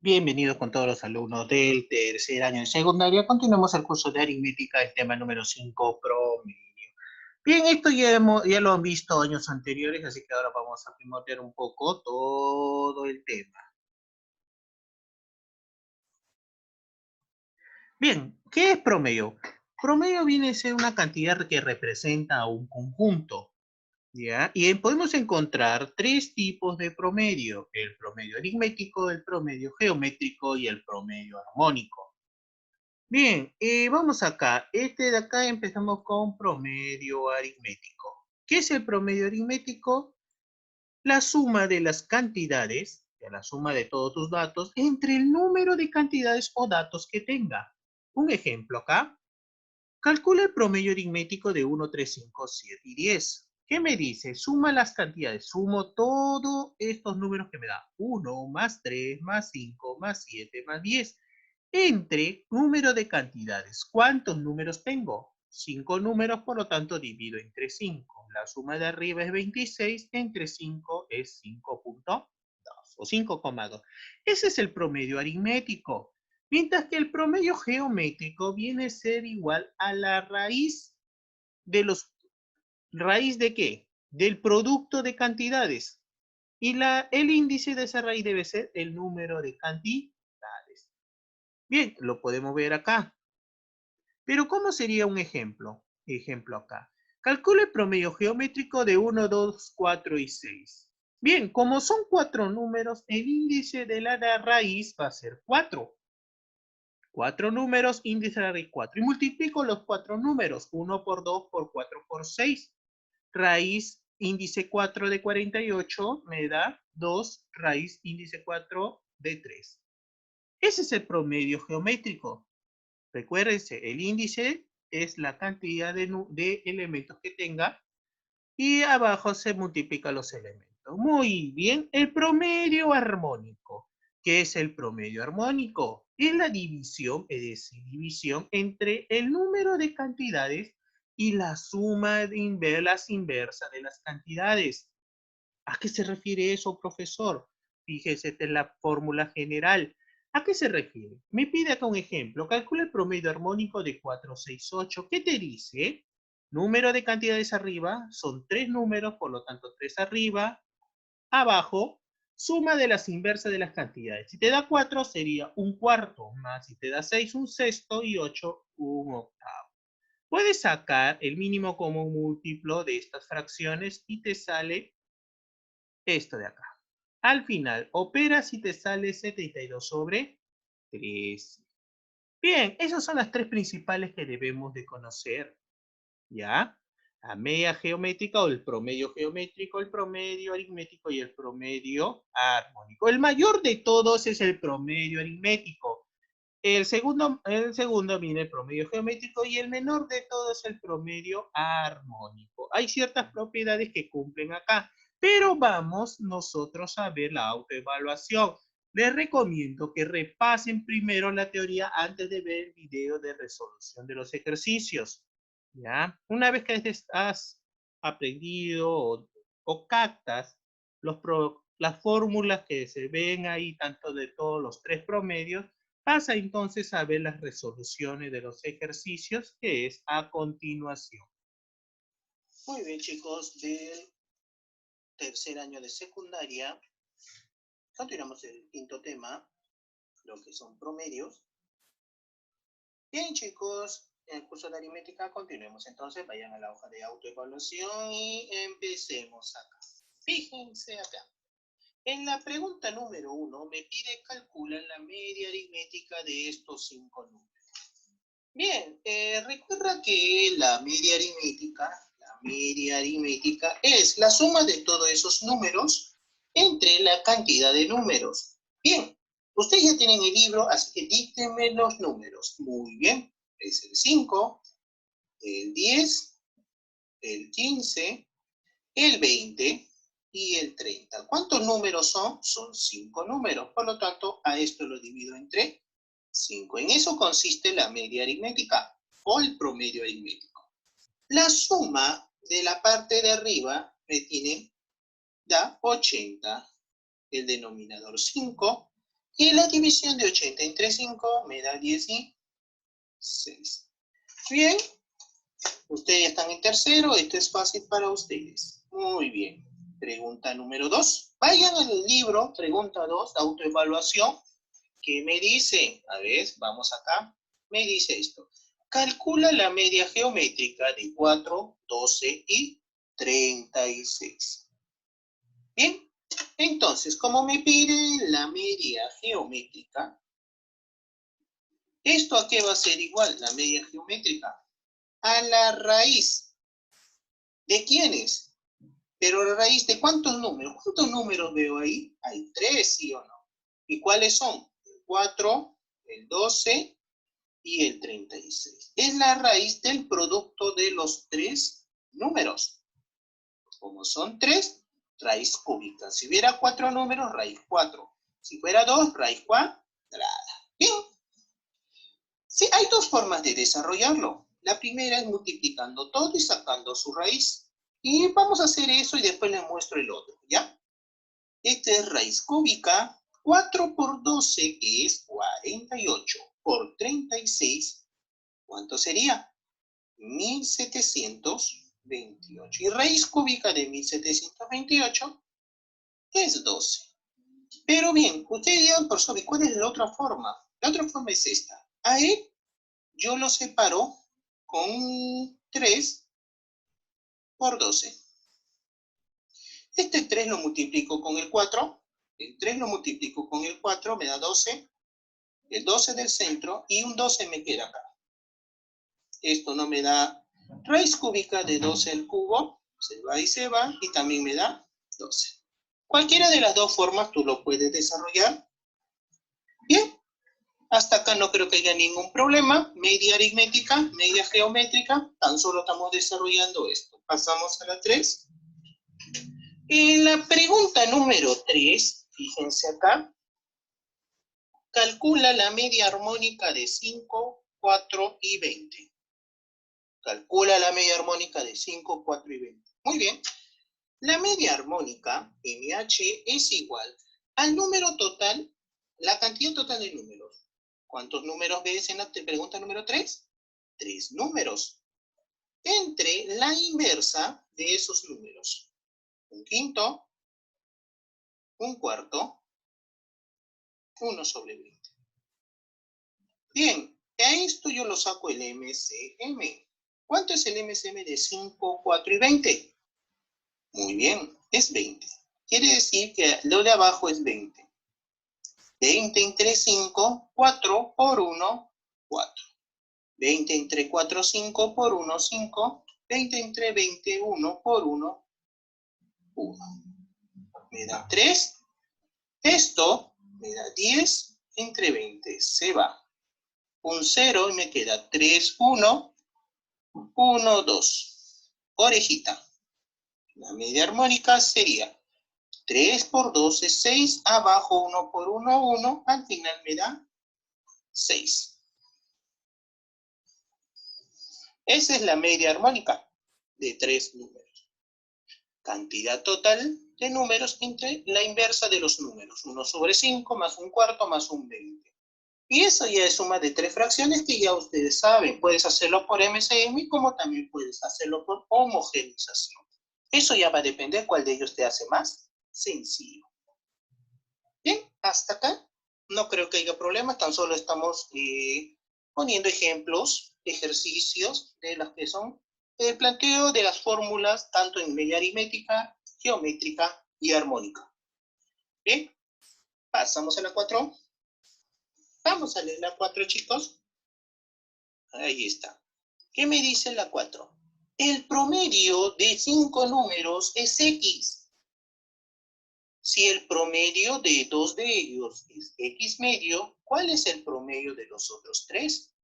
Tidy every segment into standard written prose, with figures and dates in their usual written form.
Bienvenidos con todos los alumnos del tercer año de secundaria. Continuamos el curso de aritmética, el tema número 5, promedio. Bien, esto ya lo han visto años anteriores, así que ahora vamos a primotear un poco todo el tema. Bien, ¿qué es promedio? Promedio viene a ser una cantidad que representa a un conjunto, ¿ya? Y podemos encontrar tres tipos de promedio: el promedio aritmético, el promedio geométrico y el promedio armónico. Bien, vamos acá. Este de acá empezamos con promedio aritmético. ¿Qué es el promedio aritmético? La suma de las cantidades, la suma de todos tus datos, entre el número de cantidades o datos que tenga. Un ejemplo acá. Calcula el promedio aritmético de 1, 3, 5, 7 y 10. ¿Qué me dice? Suma las cantidades. Sumo todos estos números que me da. 1 más 3 más 5 más 7 más 10. Entre número de cantidades. ¿Cuántos números tengo? 5 números, por lo tanto divido entre 5. La suma de arriba es 26, entre 5 es 5.2 o 5,2. Ese es el promedio aritmético. Mientras que el promedio geométrico viene a ser igual a la raíz de los... ¿Raíz de qué? Del producto de cantidades. Y el índice de esa raíz debe ser el número de cantidades. Bien, lo podemos ver acá. Pero ¿cómo sería un ejemplo? Ejemplo acá. Calcula el promedio geométrico de 1, 2, 4 y 6. Bien, como son 4 números, el índice de la raíz va a ser 4. 4 números, índice de la raíz 4. Y multiplico los 4 números. 1 por 2 por 4 por 6. Raíz índice 4 de 48 me da 2 raíz índice 4 de 3. Ese es el promedio geométrico. Recuérdense, el índice es la cantidad de elementos que tenga y abajo se multiplican los elementos. Muy bien, el promedio armónico. ¿Qué es el promedio armónico? Es la división, es decir, división entre el número de cantidades y la suma de las inversas de las cantidades. ¿A qué se refiere eso, profesor? Fíjese, esta es la fórmula general. ¿A qué se refiere? Me pide acá un ejemplo. Calcula el promedio armónico de 4, 6, 8. ¿Qué te dice? Número de cantidades arriba, son 3 números, por lo tanto 3 arriba, abajo, suma de las inversas de las cantidades. Si te da 4 sería un cuarto, más si te da 6 un sexto y 8 un octavo. Puedes sacar el mínimo común múltiplo de estas fracciones y te sale esto de acá. Al final, operas y te sale 72 sobre 13. Bien, esas son las tres principales que debemos de conocer, ¿ya? La media geométrica o el promedio geométrico, el promedio aritmético y el promedio armónico. El mayor de todos es el promedio aritmético. El segundo viene el promedio geométrico y el menor de todos es el promedio armónico. Hay ciertas propiedades que cumplen acá, pero vamos nosotros a ver la autoevaluación. Les recomiendo que repasen primero la teoría antes de ver el video de resolución de los ejercicios. ¿Ya? Una vez que has aprendido o captas las fórmulas que se ven ahí, tanto de todos los tres promedios, pasa entonces a ver las resoluciones de los ejercicios, que es a continuación. Muy bien, chicos, del tercer año de secundaria, continuamos el quinto tema, lo que son promedios. Bien, chicos, en el curso de aritmética continuemos. Entonces, vayan a la hoja de autoevaluación y empecemos acá. Fíjense acá. En la pregunta número 1 me pide calcular la media aritmética de estos 5 números. Bien, recuerda que la media aritmética es la suma de todos esos números entre la cantidad de números. Bien, ustedes ya tienen el libro, así que díctenme los números. Muy bien, es el 5, el 10, el 15, el 20 y el 30. ¿Cuántos números son? Son 5 números, por lo tanto, a esto lo divido entre 5. En eso consiste la media aritmética o el promedio aritmético. La suma de la parte de arriba da 80, el denominador 5 Y la división de 80 entre 5 me da 16. Bien, ustedes ya están en tercero, esto es fácil para ustedes. Muy bien. Pregunta número 2. Vayan al libro, pregunta 2, autoevaluación. ¿Qué me dice? A ver, vamos acá. Me dice esto. Calcula la media geométrica de 4, 12 y 36. Bien, entonces, como me pide la media geométrica, ¿esto a qué va a ser igual? La media geométrica. A la raíz. ¿De quiénes? Pero la raíz de ¿cuántos números? ¿Cuántos números veo ahí? Hay 3, ¿sí o no? ¿Y cuáles son? El 4, el 12 y el 36. Es la raíz del producto de los 3 números. Como son 3, raíz cúbica. Si hubiera 4 números, raíz 4. Si fuera 2, raíz cuadrada. Bien. Sí, hay 2 formas de desarrollarlo. La primera es multiplicando todo y sacando su raíz. Y vamos a hacer eso y después les muestro el otro, ¿ya? Esta es raíz cúbica. 4 por 12, que es 48, por 36, ¿cuánto sería? 1728. Y raíz cúbica de 1728 es 12. Pero bien, ustedes dirán, profesor, ¿y cuál es la otra forma? La otra forma es esta. A él yo lo separo con 3 por 12. Este 3 lo multiplico con el 4. El 3 lo multiplico con el 4, me da 12. El 12 del centro y un 12 me queda acá. Esto no me da raíz cúbica de 12 al cubo. Se va y se va y también me da 12. Cualquiera de las dos formas tú lo puedes desarrollar. Bien, hasta acá no creo que haya ningún problema. Media aritmética, media geométrica, tan solo estamos desarrollando esto. Pasamos a la 3. En la pregunta número 3, fíjense acá, calcula la media armónica de 5, 4 y 20. Calcula la media armónica de 5, 4 y 20. Muy bien. La media armónica, MH, es igual al número total, la cantidad total de números. ¿Cuántos números ves en la pregunta número 3? 3 números. Entre la inversa de esos números. Un quinto, un cuarto, 1 sobre 20. Bien, a esto yo lo saco el MCM. ¿Cuánto es el MCM de 5, 4 y 20? Muy bien, es 20. Quiere decir que lo de abajo es 20. 20 entre 5, 4 por 1, 4. 20 entre 4, 5 por 1, 5. 20 entre 20, 1 por 1, 1. Me da 3. Esto me da 10 entre 20. Se va. Un 0 y me queda 3, 1, 1, 2. Orejita. La media armónica sería 3 por 2 es 6, abajo 1 por 1, 1, al final me da 6. Esa es la media armónica de 3 números. Cantidad total de números entre la inversa de los números. 1 sobre 5 más un cuarto más un 20. Y eso ya es suma de 3 fracciones que ya ustedes saben. Puedes hacerlo por MCM como también puedes hacerlo por homogenización. Eso ya va a depender cuál de ellos te hace más sencillo. Bien, hasta acá no creo que haya problemas, tan solo estamos poniendo ejemplos, ejercicios de las que son el planteo de las fórmulas tanto en media aritmética, geométrica y armónica. Bien, pasamos a la 4. Vamos a leer la 4, chicos. Ahí está. ¿Qué me dice la 4? El promedio de 5 números es X. Si el promedio de 2 de ellos es X medio, ¿cuál es el promedio de los otros 3?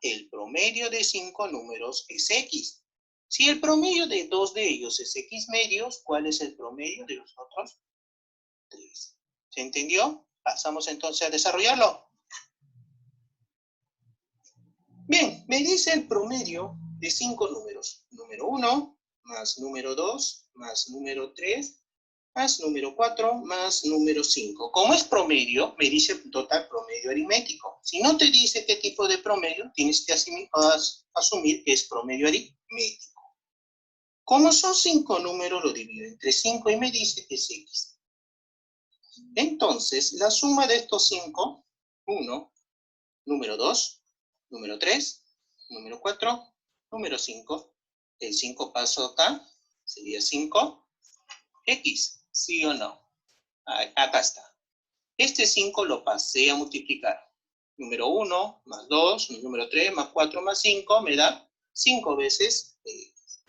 El promedio de 5 números es X. Si el promedio de 2 de ellos es X medios, ¿cuál es el promedio de los otros 3? ¿Se entendió? Pasamos entonces a desarrollarlo. Bien, me dice el promedio de 5 números. Número 1 más número 2 más número 3 más número 4 más número 5. Como es promedio, me dice total promedio aritmético. Si no te dice qué tipo de promedio, tienes que asumir que es promedio aritmético. Como son 5 números, lo divido entre 5 y me dice que es X. Entonces, la suma de estos 5, 1, número 2, número 3, número 4, número 5. El 5 paso acá, sería 5X, ¿sí o no? Acá está. Este 5 lo pasé a multiplicar. Número 1 más 2, número 3 más 4 más 5 me da 5 veces X.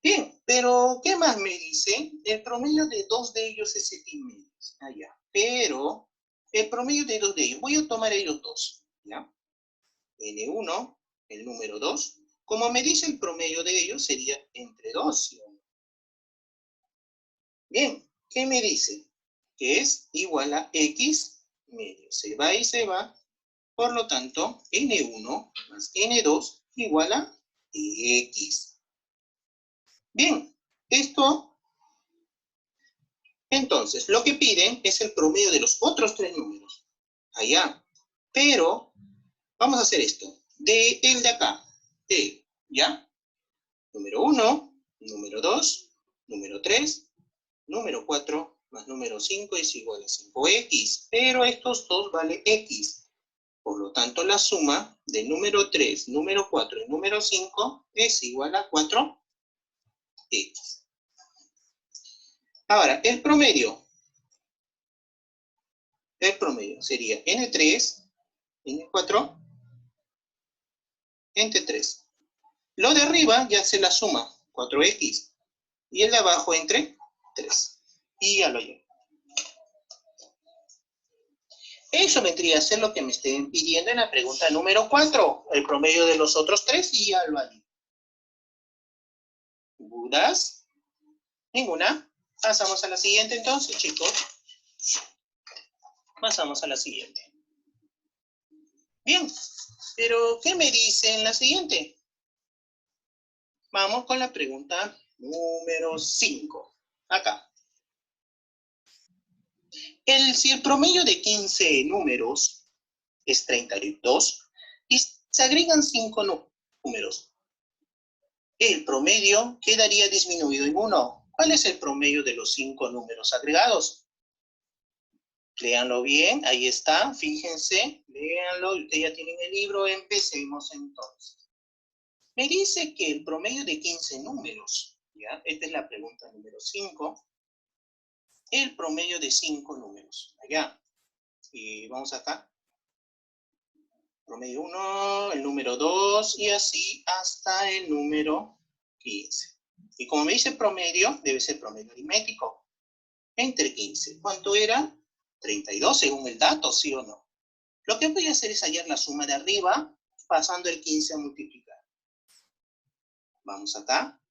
Bien, pero ¿qué más me dice? El promedio de 2 de ellos es X medios. Ya. Pero el promedio de 2 de ellos, voy a tomar ellos dos, ¿ya? N1, el número 2. Como me dice el promedio de ellos, sería entre 2, ¿sí? Bien, ¿qué me dice? Que es igual a X medio. Se va y se va. Por lo tanto, N1 más N2 igual a X. Bien, esto, entonces, lo que piden es el promedio de los otros tres números. Allá. Pero, vamos a hacer esto. De el de acá. ¿Ya? Número 1, número 2, número 3, número 4 más número 5 es igual a 5X. Pero estos dos valen X. Por lo tanto, la suma de número 3, número 4 y número 5 es igual a 4X. Ahora, el promedio sería N3, N4, entre 3. Lo de arriba ya se la suma, 4X. Y el de abajo entre 3. Y ya lo llevo. Eso vendría a ser lo que me estén pidiendo en la pregunta número 4. El promedio de los otros tres y ya lo hallo. ¿Dudas? ¿Ninguna? Pasamos a la siguiente entonces, chicos. Pasamos a la siguiente. Bien, pero ¿qué me dice en la siguiente? Vamos con la pregunta número 5. Acá. Si el promedio de 15 números es 32 y se agregan 5 números, el promedio quedaría disminuido en 1. ¿Cuál es el promedio de los 5 números agregados? Léanlo bien, ahí está, fíjense, léanlo, ustedes ya tienen el libro, empecemos entonces. Me dice que el promedio de 15 números, ¿ya? Esta es la pregunta número 5, el promedio de 5 números, allá, y vamos acá, promedio 1, el número 2, y así hasta el número 15. Y como me dice promedio, debe ser promedio aritmético, entre 15. ¿Cuánto era? 32 según el dato, ¿sí o no? Lo que voy a hacer es hallar la suma de arriba, pasando el 15 a multiplicar. Vamos acá,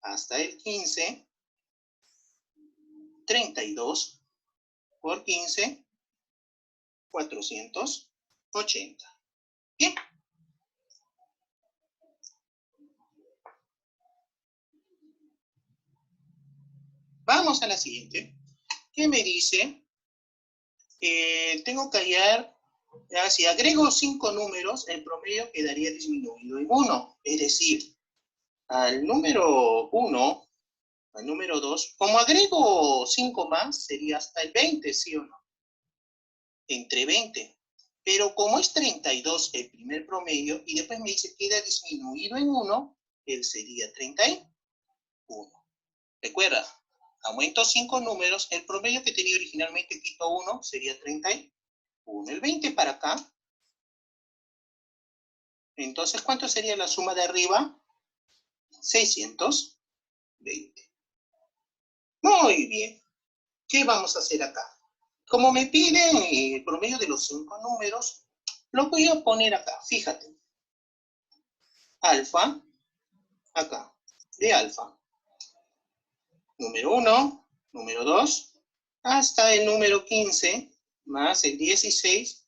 hasta el 15, 32 por 15, 480. Bien. Vamos a la siguiente. ¿Qué me dice? Tengo que hallar, ya, si agrego 5 números, el promedio quedaría disminuido en 1. Es decir, al número 1, al número 2, como agrego 5 más, sería hasta el 20, ¿sí o no? Entre 20. Pero como es 32 el primer promedio, y después me dice que queda disminuido en 1, él sería 31. Recuerda, aumento 5 números, el promedio que tenía originalmente quito 1 sería 31. El 20 para acá. Entonces, ¿cuánto sería la suma de arriba? 620. Muy bien. ¿Qué vamos a hacer acá? Como me piden el promedio de los 5 números, lo voy a poner acá. Fíjate. Alfa, acá, de alfa. Número 1, número 2, hasta el número 15, más el 16,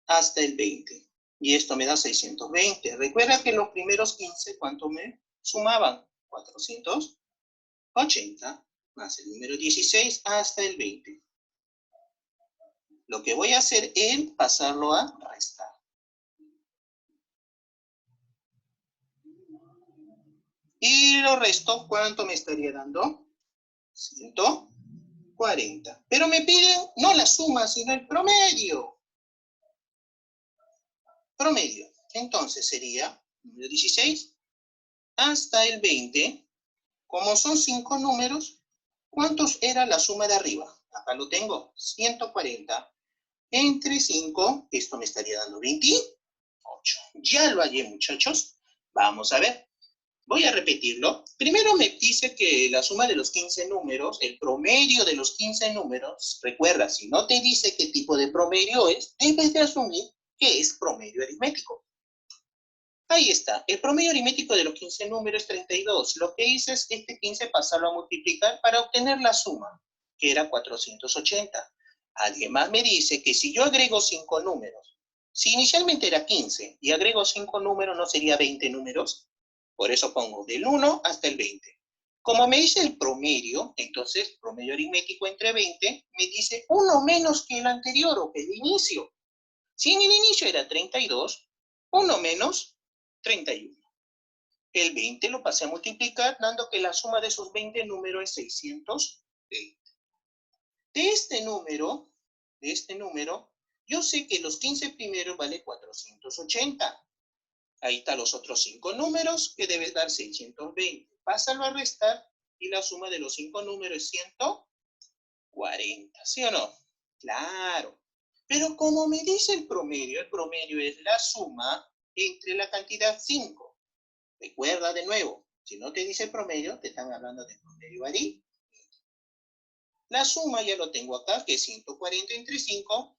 hasta el 20. Y esto me da 620. Recuerda que los primeros 15, ¿cuánto me sumaban? 480. más el número 16 hasta el 20. Lo que voy a hacer es pasarlo a restar. Y lo resto, ¿cuánto me estaría dando? 140. Pero me piden no la suma, sino el promedio. Promedio. Entonces sería número 16 hasta el 20. Como son 5 números, ¿cuántos era la suma de arriba? Acá lo tengo, 140. Entre 5, esto me estaría dando 28. Ya lo hallé, muchachos. Vamos a ver. Voy a repetirlo. Primero me dice que la suma de los 15 números, el promedio de los 15 números, recuerda, si no te dice qué tipo de promedio es, debes de asumir que es promedio aritmético. Ahí está. El promedio aritmético de los 15 números es 32. Lo que hice es este 15 pasarlo a multiplicar para obtener la suma, que era 480. Alguien más me dice que si yo agrego 5 números, si inicialmente era 15 y agrego 5 números, ¿no sería 20 números? Por eso pongo del 1 hasta el 20. Como me dice el promedio, entonces promedio aritmético entre 20, me dice uno menos que el anterior o que el inicio. Si en el inicio era 32, uno menos 31. El 20 lo pasé a multiplicar, dando que la suma de esos 20 números es 620. De este número, yo sé que los 15 primeros vale 480. Ahí están los otros 5 números, que debe dar 620. Pásalo a restar y la suma de los 5 números es 140. ¿Sí o no? Claro. Pero como me dice el promedio es la suma entre la cantidad 5. Recuerda de nuevo, si no te dice promedio, te están hablando de promedio aritmético. La suma ya lo tengo acá, que es 140 entre 5,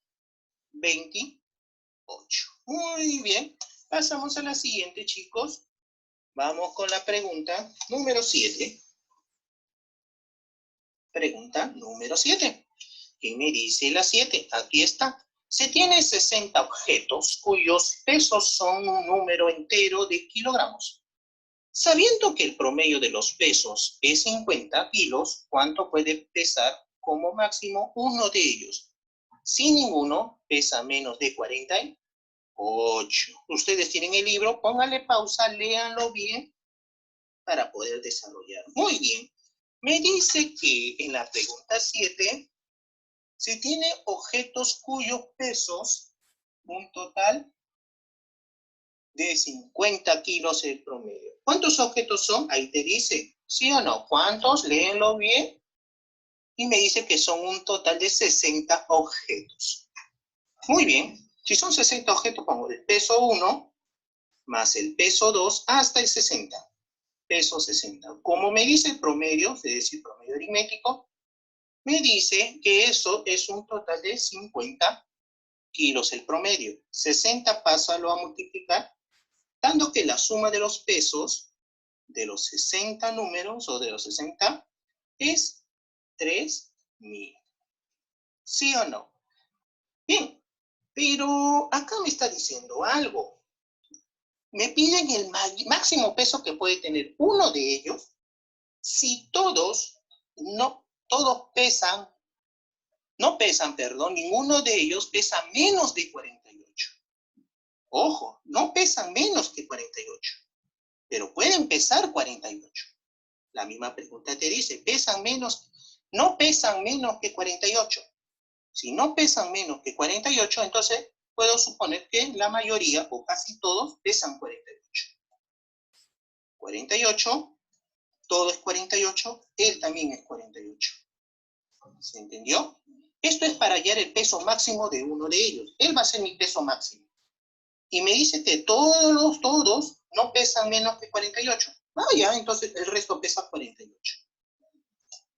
28. Muy bien. Pasamos a la siguiente, chicos. Vamos con la pregunta número 7. Pregunta número 7. ¿Qué me dice la 7? Aquí está. Se tiene 60 objetos cuyos pesos son un número entero de kilogramos. Sabiendo que el promedio de los pesos es 50 kilos, ¿cuánto puede pesar como máximo uno de ellos? Si ninguno pesa menos de 48. Ustedes tienen el libro, pónganle pausa, léanlo bien para poder desarrollar. Muy bien. Me dice que en la pregunta 7 se tiene objetos cuyos pesos, un total de 50 kilos el promedio. ¿Cuántos objetos son? Ahí te dice, ¿sí o no? ¿Cuántos? Léenlo bien. Y me dice que son un total de 60 objetos. Muy bien. Si son 60 objetos, pongo el peso 1 más el peso 2 hasta el 60. Peso 60. Como me dice el promedio, es decir, promedio aritmético, me dice que eso es un total de 50 kilos el promedio. 60 pásalo a multiplicar, dando que la suma de los pesos de los 60 números o de los 60 es 3000. ¿Sí o no? Bien, pero acá me está diciendo algo. Me piden el máximo peso que puede tener uno de ellos si todos pesan, ninguno de ellos pesa menos de 48. Ojo, no pesan menos que 48, pero pueden pesar 48. La misma pregunta te dice, no pesan menos que 48. Si no pesan menos que 48, entonces puedo suponer que la mayoría o casi todos pesan 48. 48, todo es 48, él también es 48. ¿Se entendió? Esto es para hallar el peso máximo de uno de ellos. Él va a ser mi peso máximo. Y me dice que todos no pesan menos que 48. Ya, entonces el resto pesa 48.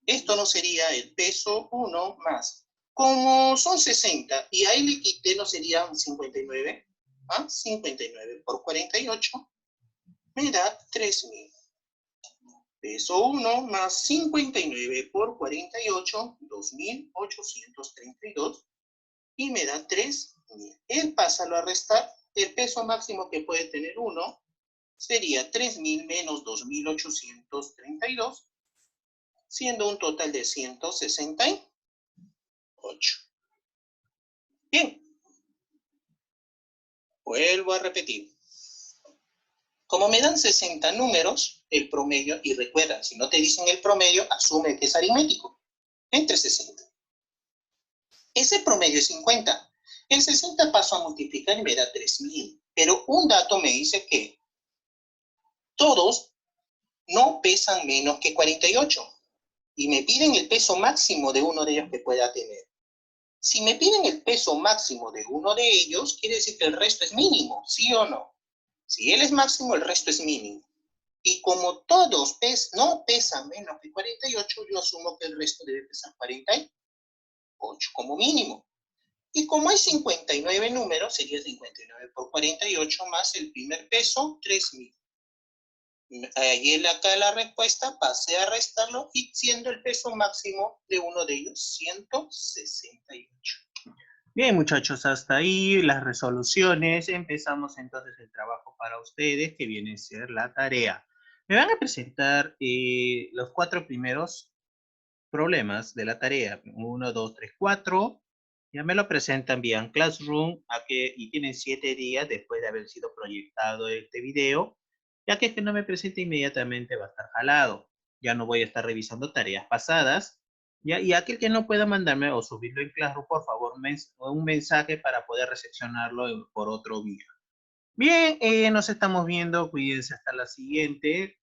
Esto no sería el peso 1 más. Como son 60 y ahí le quité, ¿no serían 59? 59 por 48 me da 3000. Peso 1 más 59 por 48, 2832, y me da 3000. Él pásalo a restar. El peso máximo que puede tener uno sería 3000 menos 2832. siendo un total de 168. Bien, vuelvo a repetir. Como me dan 60 números, el promedio, y recuerda, si no te dicen el promedio, asume que es aritmético, entre 60. Ese promedio es 50. El 60 paso a multiplicar y me da 3000. Pero un dato me dice que todos no pesan menos que 48. Y me piden el peso máximo de uno de ellos que pueda tener. Si me piden el peso máximo de uno de ellos, quiere decir que el resto es mínimo, ¿sí o no? Si él es máximo, el resto es mínimo. Y como todos no pesan menos que 48, yo asumo que el resto debe pesar 48 como mínimo. Y como hay 59 números, sería 59 por 48 más el primer peso, 3000. Ahí acá la respuesta, pasé a restarlo y siendo el peso máximo de uno de ellos, 168. Bien, muchachos, hasta ahí las resoluciones. Empezamos entonces el trabajo para ustedes, que viene a ser la tarea. Me van a presentar los 4 primeros problemas de la tarea. 1, 2, 3, 4. Ya me lo presentan vía Classroom y tienen 7 días después de haber sido proyectado este video, ya que no me presente inmediatamente va a estar jalado. Ya no voy a estar revisando tareas pasadas. ¿Ya? Y aquel que no pueda mandarme o subirlo en Classroom, por favor, un mensaje para poder recepcionarlo por otro vía. Bien, nos estamos viendo. Cuídense hasta la siguiente.